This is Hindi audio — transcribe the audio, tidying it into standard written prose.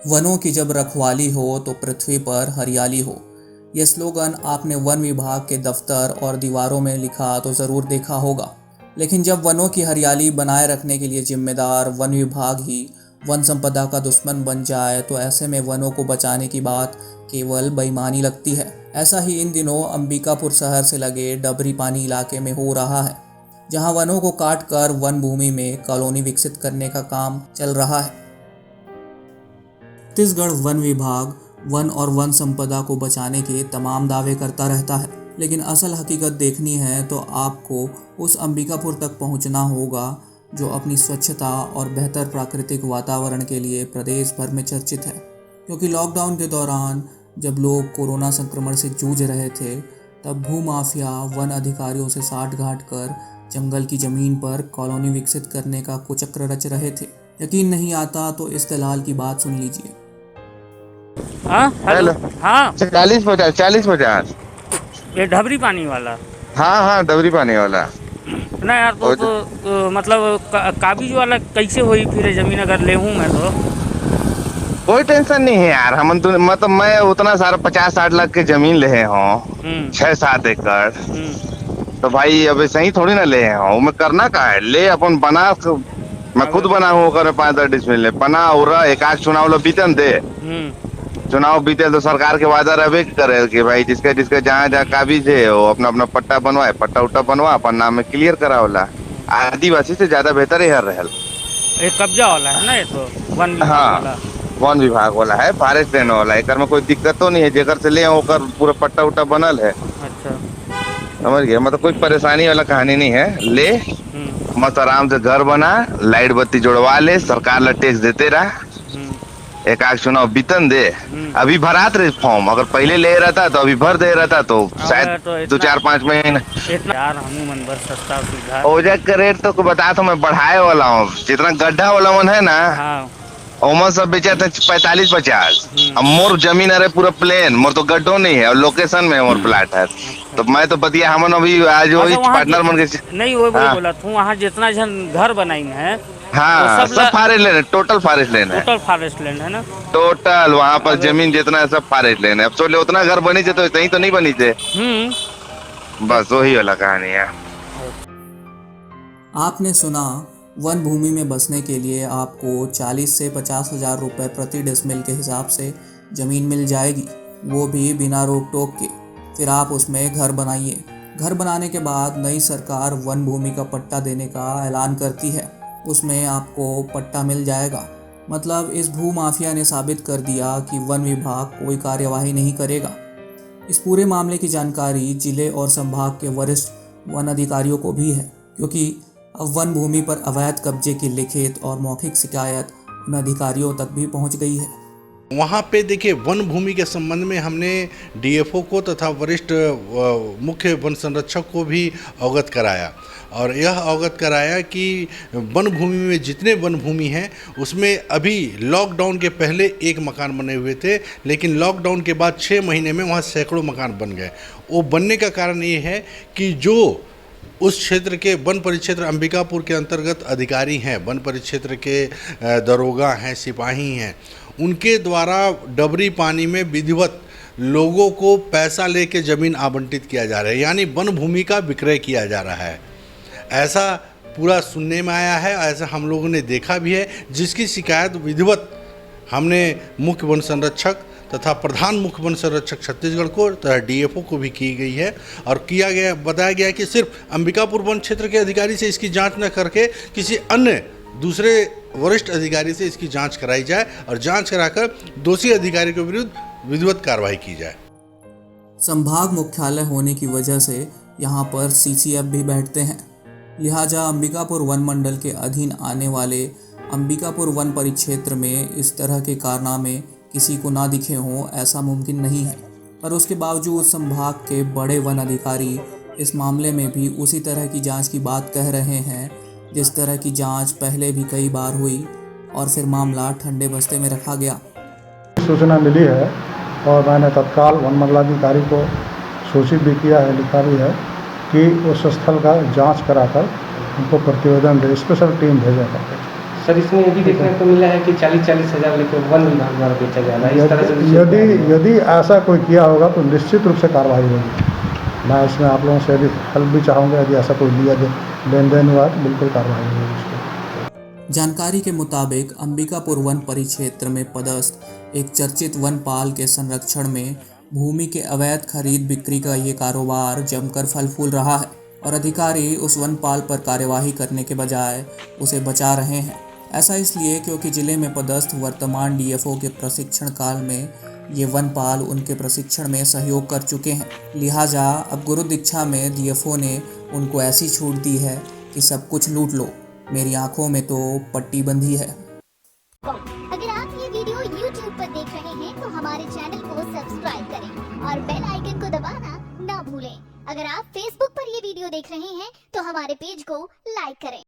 वनों की जब रखवाली हो तो पृथ्वी पर हरियाली हो। यह स्लोगन आपने वन विभाग के दफ्तर और दीवारों में लिखा तो ज़रूर देखा होगा। लेकिन जब वनों की हरियाली बनाए रखने के लिए जिम्मेदार वन विभाग ही वन संपदा का दुश्मन बन जाए तो ऐसे में वनों को बचाने की बात केवल बेईमानी लगती है। ऐसा ही इन दिनों अंबिकापुर शहर से लगे डबरी पानी इलाके में हो रहा है, जहां वनों को काट कर वन भूमि में कॉलोनी विकसित करने का काम चल रहा है। छत्तीसगढ़ वन विभाग वन और वन संपदा को बचाने के तमाम दावे करता रहता है, लेकिन असल हकीकत देखनी है तो आपको उस अंबिकापुर तक पहुंचना होगा जो अपनी स्वच्छता और बेहतर प्राकृतिक वातावरण के लिए प्रदेश भर में चर्चित है। क्योंकि लॉकडाउन के दौरान जब लोग कोरोना संक्रमण से जूझ रहे थे, तब भूमाफिया वन अधिकारियों से साठ गांठ कर जंगल की जमीन पर कॉलोनी विकसित करने का कुचक्र रच रहे थे। यकीन नहीं आता तो इस दलाल की बात सुन लीजिए। हाँ हेलो। हाँ 40-50 ये ढबरी पानी वाला। हाँ हाँ डबरी पानी वाला। ना यार मतलब काबिज वाला कैसे हुई फिर जमीन अगर ले हूँ मैं तो। कोई टेंशन नहीं है यार, हम तो मतलब मैं उतना सारा 50-60 लाख के जमीन ले हूँ, 6-7 एकड़। तो भाई अब सही थोड़ी ना ले हूँ, मैं करना का है ले अपन बना। मैं खुद बना हूँ 5-10 डिसमिल बना उरा एक आध चुनाव लो बीतन दे। चुनाव बीते तो सरकार के वादा रहे करे कि भाई जिसका जिसका जहाँ जहाँ काबिज है वो अपना अपना पट्टा बनवाए, पट्टा उट्टा बनवा अपन नाम में क्लियर करावला। आदिवासी से ज्यादा बेहतर है हर रहल। ये कब्जा वाला है ना, ये तो वन विभाग वाला। हाँ वन विभाग वाला है, फॉरेस्ट लेने वाला है, एक में कोई दिक्कत तो नहीं है। जेकर से ले होकर पूरा पट्टा उट्टा बनल है। अच्छा समझ गए, मतलब कोई परेशानी वाला कहानी नहीं है। ले मस्त आराम से घर बना, लाइट बत्ती जोड़वा ले, सरकार ला टैक्स देते रहा, एक आध चुनाव बीतन दे। अभी भरात रहे फॉर्म, अगर पहले ले रहता तो अभी भर दे रहता तो शायद तो 2-4-5 महीने यार हम मन भर सस्ता सुविधा ओजा का रेट तो बता तो मैं बढ़ाए वाला हूँ। जितना गड्ढा वाला मन है ना, हाँ ओमन सब बेचा था 45-50। अब मोर जमीन अरे पूरा प्लेन, मोर तो गड्ढो नहीं है और लोकेशन में मोर प्लाट है। तो मैं तो बतिया हमन अभी आज वही पार्टनर मन के नहीं वो बोला तू वहाँ जितना जन घर बनाई है। हाँ सब फॉरेस्ट लेने, टोटल फॉरेस्ट लेना है। टोटल फॉरेस्ट लैंड है ना, टोटल वहाँ पर जमीन जितना है सब फॉरेस्ट लेना है। अब सोले उतना घर बनी थे तो सही तो नहीं बनी थे। बस वही वाला कहानी है। आपने सुना, वन भूमि में बसने के लिए आपको 40 से 50 हजार रुपये प्रति डिसमिल के हिसाब से ज़मीन मिल जाएगी, वो भी बिना रोक टोक के। फिर आप उसमें घर बनाइए। घर बनाने के बाद नई सरकार वन भूमि का पट्टा देने का ऐलान करती है, उसमें आपको पट्टा मिल जाएगा। मतलब इस भूमाफिया ने साबित कर दिया कि वन विभाग कोई कार्यवाही नहीं करेगा। इस पूरे मामले की जानकारी जिले और संभाग के वरिष्ठ वन अधिकारियों को भी है, क्योंकि अब वन भूमि पर अवैध कब्जे की लिखित और मौखिक शिकायत उन अधिकारियों तक भी पहुंच गई है। वहाँ पे देखिए वन भूमि के संबंध में हमने डीएफओ को तथा वरिष्ठ मुख्य वन संरक्षक को भी अवगत कराया, और यह अवगत कराया कि वन भूमि में जितने वन भूमि हैं उसमें अभी लॉकडाउन के पहले एक मकान बने हुए थे, लेकिन लॉकडाउन के बाद 6 महीने में वहाँ सैकड़ों मकान बन गए। वो बनने का कारण ये है कि जो उस क्षेत्र के वन परिक्षेत्र अंबिकापुर के अंतर्गत अधिकारी हैं, वन परिक्षेत्र के दरोगा हैं, सिपाही हैं, उनके द्वारा डबरी पानी में विधिवत लोगों को पैसा लेके ज़मीन आवंटित किया जा रहा है, यानी वन भूमि का विक्रय किया जा रहा है। ऐसा पूरा सुनने में आया है, ऐसा हम लोगों ने देखा भी है, जिसकी शिकायत विधिवत हमने मुख्य वन संरक्षक तथा प्रधान मुख्य वन संरक्षक छत्तीसगढ़ को तथा डीएफओ को भी की गई है। और बताया गया कि सिर्फ अंबिकापुर वन क्षेत्र के अधिकारी से इसकी जांच न करके किसी अन्य दूसरे वरिष्ठ अधिकारी से इसकी जांच कराई जाए और जांच कराकर दोषी अधिकारी के विरुद्ध विधिवत कार्रवाई की जाए। संभाग मुख्यालय होने की वजह से यहाँ पर सीसीएफ भी बैठते हैं, लिहाजा अंबिकापुर वन मंडल के अधीन आने वाले अंबिकापुर वन परिक्षेत्र में इस तरह के कारनामे किसी को ना दिखे हों ऐसा मुमकिन नहीं है। पर उसके बावजूद संभाग के बड़े वन अधिकारी इस मामले में भी उसी तरह की जांच की बात कह रहे हैं, जिस तरह की जांच पहले भी कई बार हुई और फिर मामला ठंडे बस्ते में रखा गया। सूचना मिली है और मैंने तत्काल वन मंडलाधिकारी को सूचित भी किया है, लिखा भी है कि उस स्थल का जांच कराकर उनको प्रतिवेदन दे, स्पेशल टीम भेजा करके सर इसमें ये भी देखने को मिला है कि 40-40 हज़ार लेकर वन विभाग द्वारा बेचा जा रहा है। इस तरह से यदि ऐसा कोई किया होगा तो निश्चित रूप से कार्रवाई होगी। मैं इसमें आप लोगों से भी हेल्प भी चाहूँगा, यदि ऐसा कोई लेन देन हुआ तो बिल्कुल कार्रवाई होगी उसको। जानकारी के मुताबिक अंबिकापुर वन परिक्षेत्र में पदस्थ एक चर्चित वनपाल के संरक्षण में भूमि के अवैध खरीद बिक्री का ये कारोबार जमकर फल फूल रहा है और अधिकारी उस वनपाल पर कार्यवाही करने के बजाय उसे बचा रहे हैं। ऐसा इसलिए क्योंकि जिले में पदस्थ वर्तमान डीएफओ के प्रशिक्षण काल में ये वनपाल उनके प्रशिक्षण में सहयोग कर चुके हैं। लिहाजा अब गुरु दीक्षा में डीएफओ ने उनको ऐसी छूट दी है कि सब कुछ लूट लो, मेरी आंखों में तो पट्टी बंधी है। अगर आप ये वीडियो YouTube पर देख रहे हैं तो हमारे चैनल को सब्सक्राइब करें और बेल आइकन को दबाना ना भूलें। अगर आप Facebook पर ये वीडियो देख रहे हैं तो हमारे पेज को लाइक करें।